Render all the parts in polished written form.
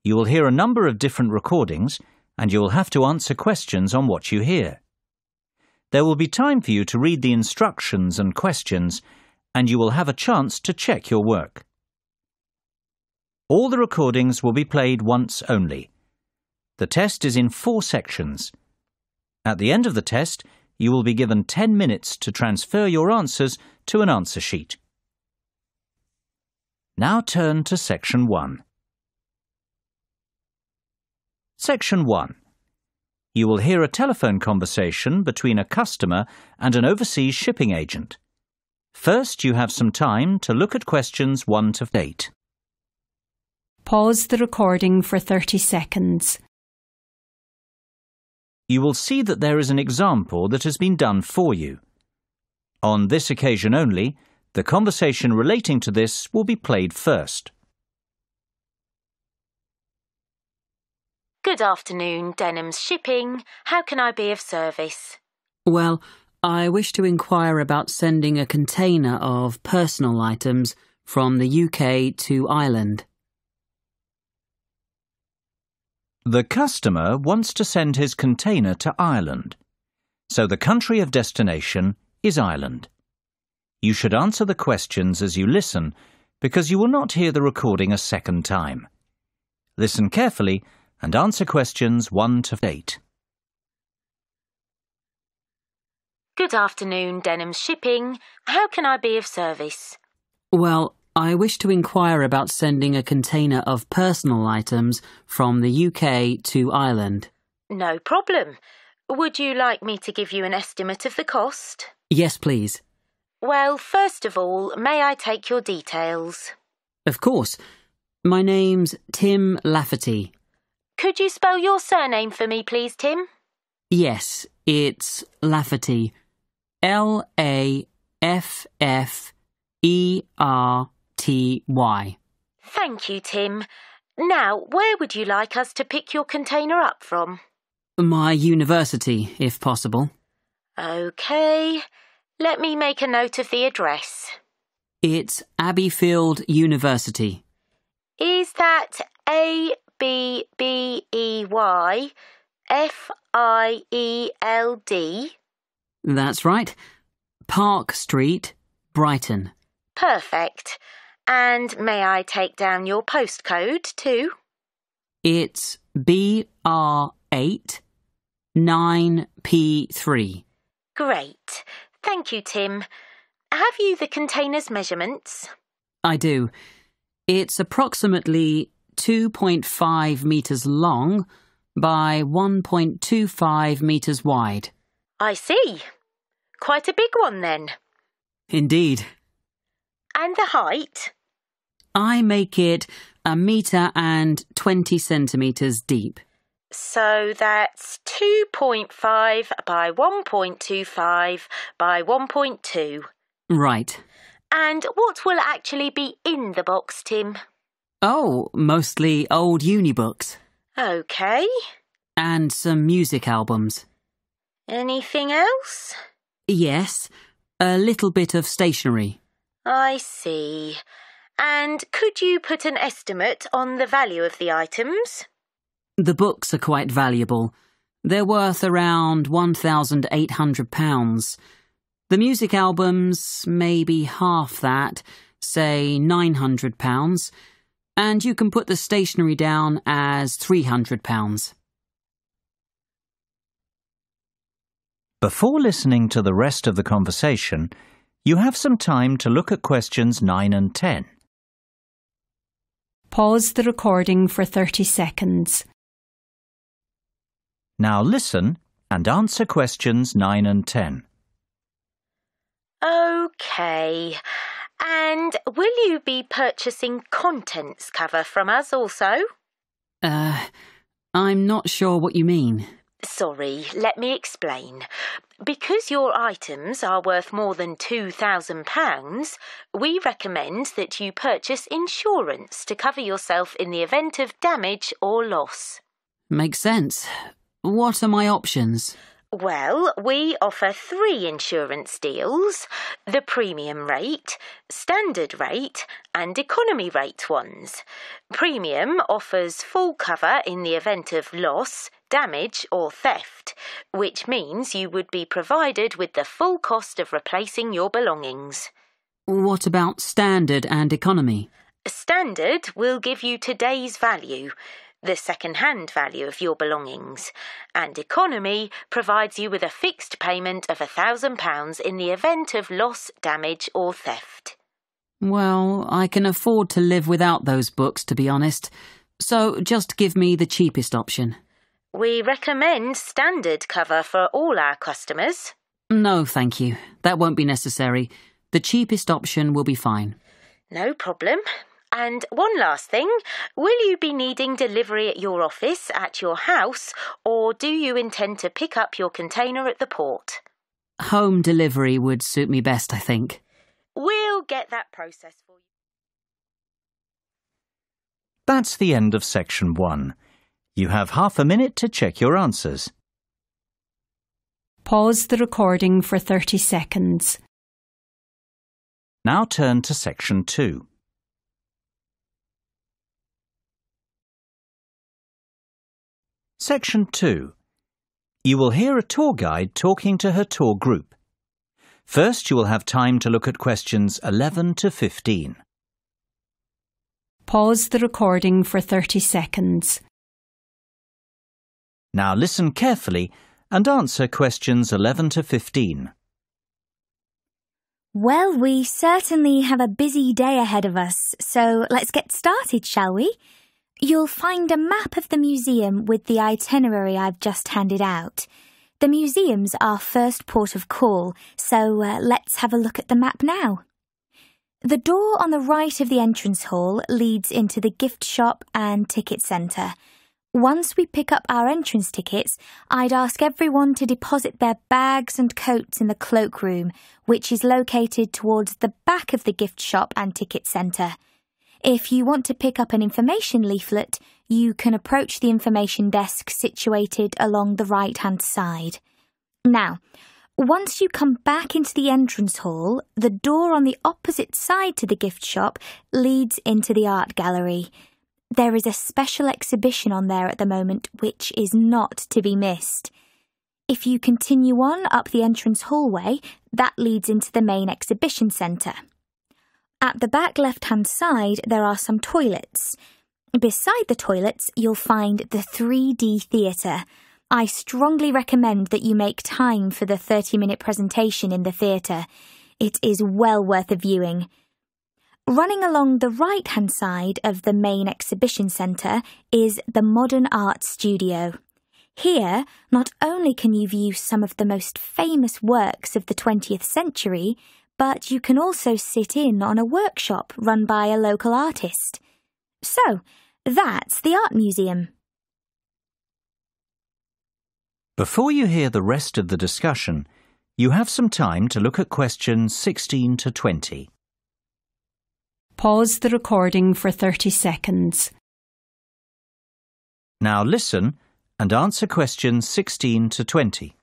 You will hear a number of different recordings, and you will have to answer questions on what you hear. There will be time for you to read the instructions and questions, and you will have a chance to check your work. All the recordings will be played once only. The test is in 4 sections. At the end of the test, you will be given 10 minutes to transfer your answers to an answer sheet. Now turn to Section 1. Section 1. You will hear a telephone conversation between a customer and an overseas shipping agent. First, you have some time to look at questions 1 to 8. Pause the recording for 30 seconds. You will see that there is an example that has been done for you. On this occasion only, the conversation relating to this will be played first. Good afternoon, Denham's Shipping. How can I be of service? Well, I wish to inquire about sending a container of personal items from the UK to Ireland. The customer wants to send his container to Ireland, so the country of destination is Ireland. You should answer the questions as you listen, because you will not hear the recording a second time. Listen carefully and answer questions 1 to 8. Good afternoon, Denham's Shipping. How can I be of service? Well, I wish to inquire about sending a container of personal items from the UK to Ireland. No problem. Would you like me to give you an estimate of the cost? Yes, please. Well, first of all, may I take your details? Of course. My name's Tim Lafferty. Could you spell your surname for me, please, Tim? Yes, it's Lafferty. L-A-F-F-E-R-T-Y. Thank you, Tim. Now, where would you like us to pick your container up from? My university, if possible. OK. Let me make a note of the address. It's Abbeyfield University. Is that A-B-B-E-Y-F-I-E-L-D? That's right. Park Street, Brighton. Perfect. And may I take down your postcode too? It's BR8 9P3. Great. Thank you, Tim. Have you the container's measurements? I do. It's approximately 2.5 metres long by 1.25 metres wide. I see. Quite a big one then. Indeed. And the height? I make it 1 metre and 20 centimetres deep. So that's 2.5 by 1.25 by 1.2. Right. And what will actually be in the box, Tim? Oh, mostly old uni books. OK. And some music albums. Anything else? Yes, a little bit of stationery. I see. And could you put an estimate on the value of the items? The books are quite valuable. They're worth around £1,800. The music albums, maybe half that, say £900. And you can put the stationery down as £300. Before listening to the rest of the conversation, you have some time to look at questions 9 and 10. Pause the recording for 30 seconds. Now listen and answer questions 9 and 10. OK. And will you be purchasing contents cover from us also? I'm not sure what you mean. Sorry, let me explain. Because your items are worth more than £2,000, we recommend that you purchase insurance to cover yourself in the event of damage or loss. Makes sense. What are my options? Well, we offer 3 insurance deals: the premium rate, standard rate and economy rate ones. Premium offers full cover in the event of loss, damage or theft, which means you would be provided with the full cost of replacing your belongings. What about standard and economy? Standard will give you today's value, the second-hand value of your belongings, and economy provides you with a fixed payment of £1,000 in the event of loss, damage or theft. Well, I can afford to live without those books, to be honest, so just give me the cheapest option. We recommend standard cover for all our customers. No, thank you. That won't be necessary. The cheapest option will be fine. No problem. And one last thing, will you be needing delivery at your office, at your house, or do you intend to pick up your container at the port? Home delivery would suit me best, I think. We'll get that process for you. That's the end of section 1. You have half a minute to check your answers. Pause the recording for 30 seconds. Now turn to section 2. Section 2. You will hear a tour guide talking to her tour group. First, you will have time to look at questions 11 to 15. Pause the recording for 30 seconds. Now listen carefully and answer questions 11 to 15. Well, we certainly have a busy day ahead of us, so let's get started, shall we? You'll find a map of the museum with the itinerary I've just handed out. The museum's our first port of call, so let's have a look at the map now. The door on the right of the entrance hall leads into the gift shop and ticket centre. Once we pick up our entrance tickets, I'd ask everyone to deposit their bags and coats in the cloakroom, which is located towards the back of the gift shop and ticket centre. If you want to pick up an information leaflet, you can approach the information desk situated along the right-hand side. Now, once you come back into the entrance hall, the door on the opposite side to the gift shop leads into the art gallery. There is a special exhibition on there at the moment which is not to be missed. If you continue on up the entrance hallway, that leads into the main exhibition centre. At the back left-hand side, there are some toilets. Beside the toilets, you'll find the 3D theatre. I strongly recommend that you make time for the 30-minute presentation in the theatre. It is well worth a viewing. Running along the right-hand side of the main exhibition centre is the Modern Art Studio. Here, not only can you view some of the most famous works of the 20th century, but you can also sit in on a workshop run by a local artist. So, that's the art museum. Before you hear the rest of the discussion, you have some time to look at questions 16 to 20. Pause the recording for 30 seconds. Now listen and answer questions 16 to 20.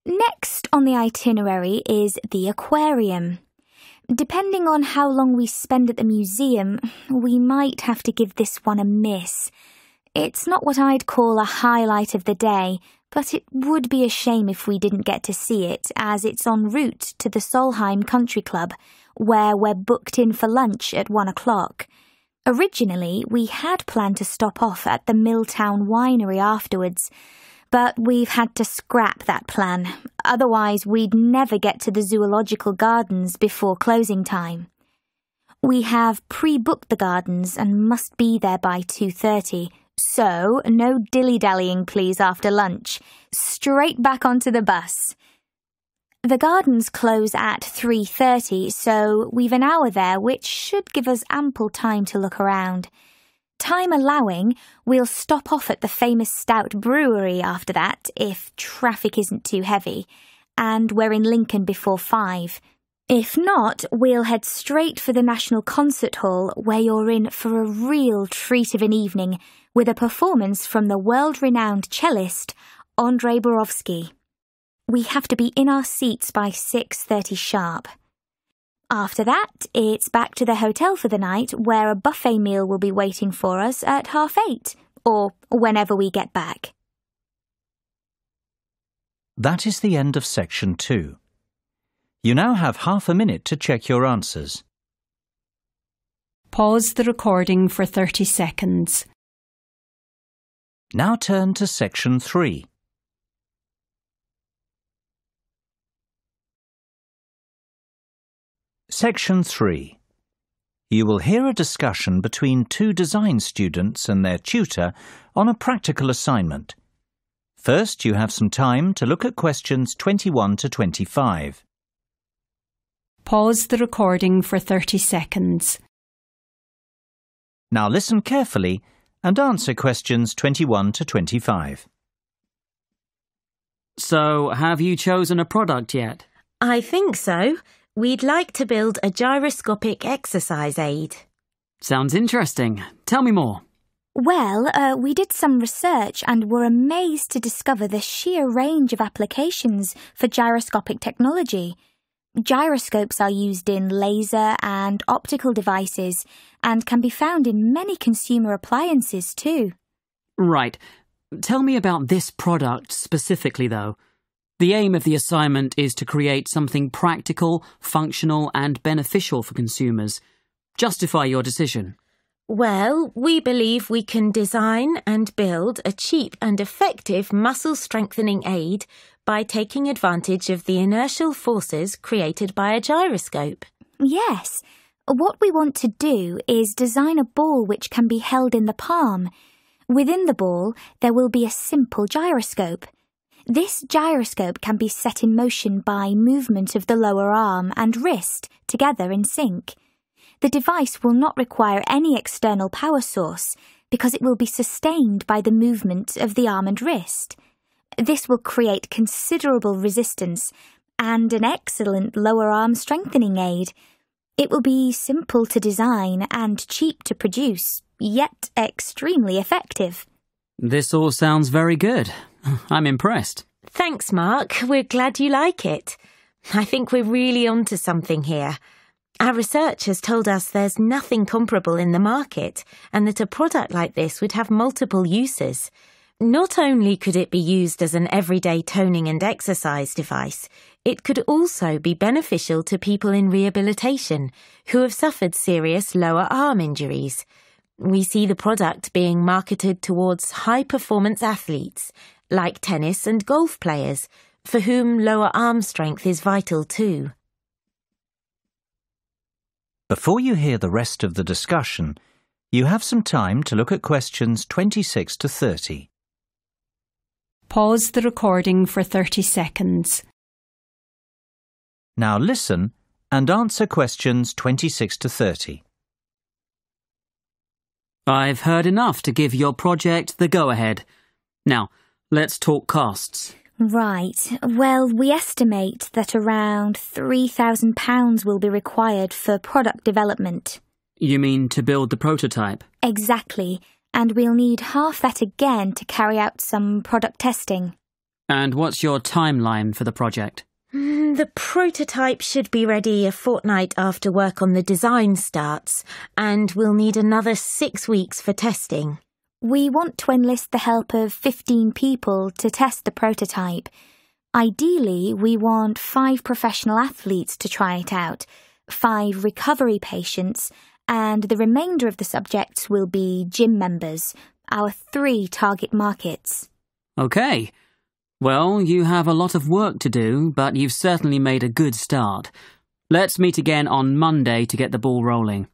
Next on the itinerary is the aquarium. Depending on how long we spend at the museum, we might have to give this one a miss. It's not what I'd call a highlight of the day, but it would be a shame if we didn't get to see it, as it's en route to the Solheim Country Club, where we're booked in for lunch at 1 o'clock. Originally, we had planned to stop off at the Milltown Winery afterwards, but we've had to scrap that plan. Otherwise, we'd never get to the zoological gardens before closing time. We have pre-booked the gardens and must be there by 2:30, so no dilly-dallying please after lunch. Straight back onto the bus. The gardens close at 3:30, so we've an hour there, which should give us ample time to look around. Time allowing, we'll stop off at the famous Stout Brewery after that, if traffic isn't too heavy, and we're in Lincoln before 5. If not, we'll head straight for the National Concert Hall, where you're in for a real treat of an evening with a performance from the world-renowned cellist Andrei Borovsky. We have to be in our seats by 6:30 sharp. After that, it's back to the hotel for the night, where a buffet meal will be waiting for us at 8:30, or whenever we get back. That is the end of section 2. You now have half a minute to check your answers. Pause the recording for 30 seconds. Now turn to section 3. Section 3. You will hear a discussion between two design students and their tutor on a practical assignment. First, you have some time to look at questions 21 to 25. Pause the recording for 30 seconds. Now listen carefully and answer questions 21 to 25. So, have you chosen a product yet? I think so. We'd like to build a gyroscopic exercise aid. Sounds interesting. Tell me more. Well, we did some research and were amazed to discover the sheer range of applications for gyroscopic technology. Gyroscopes are used in laser and optical devices and can be found in many consumer appliances too. Right. Tell me about this product specifically, though. The aim of the assignment is to create something practical, functional and beneficial for consumers. Justify your decision. Well, we believe we can design and build a cheap and effective muscle-strengthening aid by taking advantage of the inertial forces created by a gyroscope. Yes. What we want to do is design a ball which can be held in the palm. Within the ball, there will be a simple gyroscope. This gyroscope can be set in motion by movement of the lower arm and wrist together in sync. The device will not require any external power source because it will be sustained by the movement of the arm and wrist. This will create considerable resistance and an excellent lower arm strengthening aid. It will be simple to design and cheap to produce, yet extremely effective. This all sounds very good. I'm impressed. Thanks, Mark. We're glad you like it. I think we're really onto something here. Our research has told us there's nothing comparable in the market and that a product like this would have multiple uses. Not only could it be used as an everyday toning and exercise device, it could also be beneficial to people in rehabilitation who have suffered serious lower arm injuries. We see the product being marketed towards high-performance athletes, like tennis and golf players, for whom lower arm strength is vital too. Before you hear the rest of the discussion, you have some time to look at questions 26 to 30. Pause the recording for 30 seconds. Now listen and answer questions 26 to 30. I've heard enough to give your project the go-ahead. Now, let's talk costs. Right. Well, we estimate that around £3,000 will be required for product development. You mean to build the prototype? Exactly. And we'll need half that again to carry out some product testing. And what's your timeline for the project? The prototype should be ready a fortnight after work on the design starts, and we'll need another 6 weeks for testing. We want to enlist the help of 15 people to test the prototype. Ideally, we want 5 professional athletes to try it out, 5 recovery patients, and the remainder of the subjects will be gym members, our 3 target markets. Okay. Well, you have a lot of work to do, but you've certainly made a good start. Let's meet again on Monday to get the ball rolling.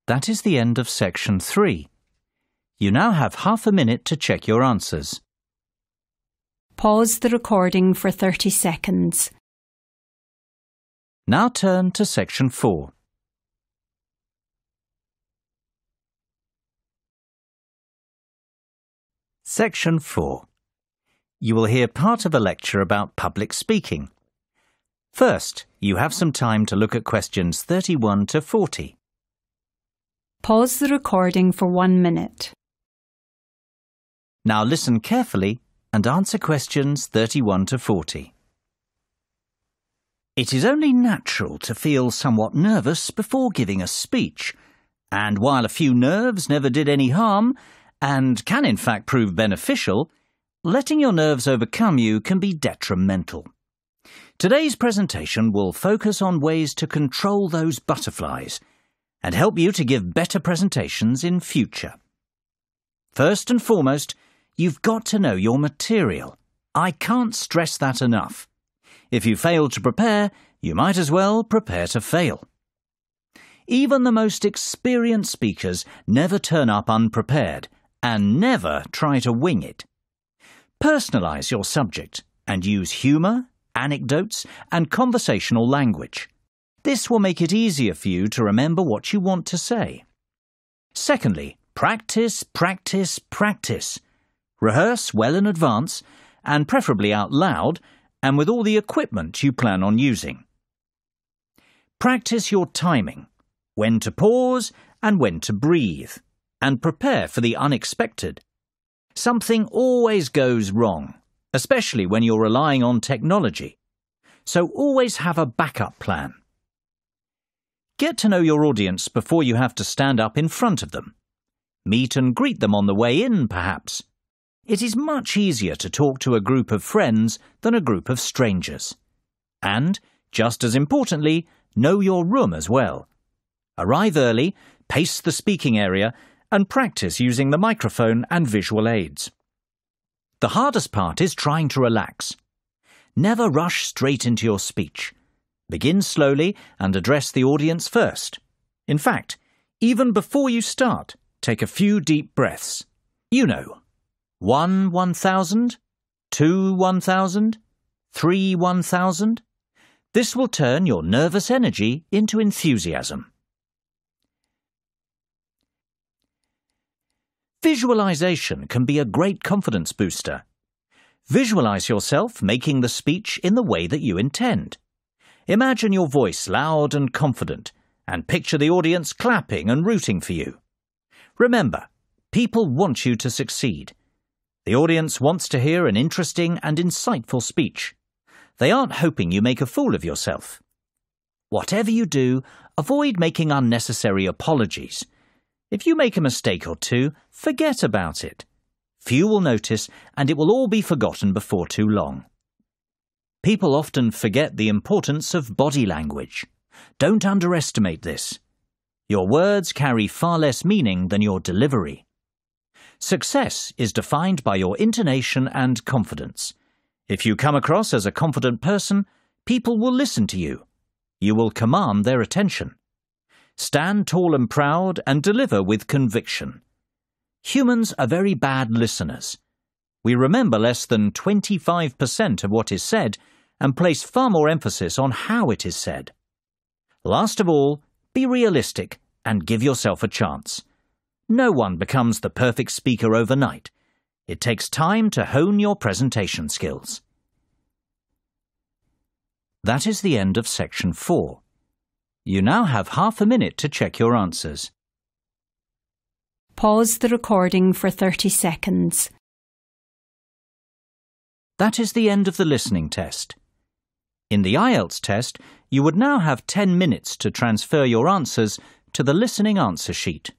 That is the end of section 3. You now have half a minute to check your answers. Pause the recording for 30 seconds. Now turn to section 4. Section 4. You will hear part of a lecture about public speaking. First, you have some time to look at questions 31 to 40. Pause the recording for 1 minute. Now listen carefully and answer questions 31 to 40. It is only natural to feel somewhat nervous before giving a speech, and while a few nerves never did any harm, and can in fact prove beneficial, letting your nerves overcome you can be detrimental. Today's presentation will focus on ways to control those butterflies and help you to give better presentations in future. First and foremost, you've got to know your material. I can't stress that enough. If you fail to prepare, you might as well prepare to fail. Even the most experienced speakers never turn up unprepared and never try to wing it. Personalize your subject and use humour, anecdotes, and conversational language. This will make it easier for you to remember what you want to say. Secondly, practice, practice, practice. Rehearse well in advance, and preferably out loud, and with all the equipment you plan on using. Practice your timing, when to pause and when to breathe, and prepare for the unexpected. Something always goes wrong, especially when you're relying on technology, so always have a backup plan. Get to know your audience before you have to stand up in front of them. Meet and greet them on the way in, perhaps. It is much easier to talk to a group of friends than a group of strangers. And, just as importantly, know your room as well. Arrive early, pace the speaking area, and practice using the microphone and visual aids. The hardest part is trying to relax. Never rush straight into your speech. Begin slowly and address the audience first. In fact, even before you start, take a few deep breaths. You know, 1 1,000, 2 1,000, 3 1,000. This will turn your nervous energy into enthusiasm. Visualization can be a great confidence booster. Visualize yourself making the speech in the way that you intend. Imagine your voice loud and confident, and picture the audience clapping and rooting for you. Remember, people want you to succeed. The audience wants to hear an interesting and insightful speech. They aren't hoping you make a fool of yourself. Whatever you do, avoid making unnecessary apologies. If you make a mistake or two, forget about it. Few will notice, and it will all be forgotten before too long. People often forget the importance of body language. Don't underestimate this. Your words carry far less meaning than your delivery. Success is defined by your intonation and confidence. If you come across as a confident person, people will listen to you. You will command their attention. Stand tall and proud and deliver with conviction. Humans are very bad listeners. We remember less than 25% of what is said and place far more emphasis on how it is said. Last of all, be realistic and give yourself a chance. No one becomes the perfect speaker overnight. It takes time to hone your presentation skills. That is the end of section 4. You now have half a minute to check your answers. Pause the recording for 30 seconds. That is the end of the listening test. In the IELTS test, you would now have 10 minutes to transfer your answers to the listening answer sheet.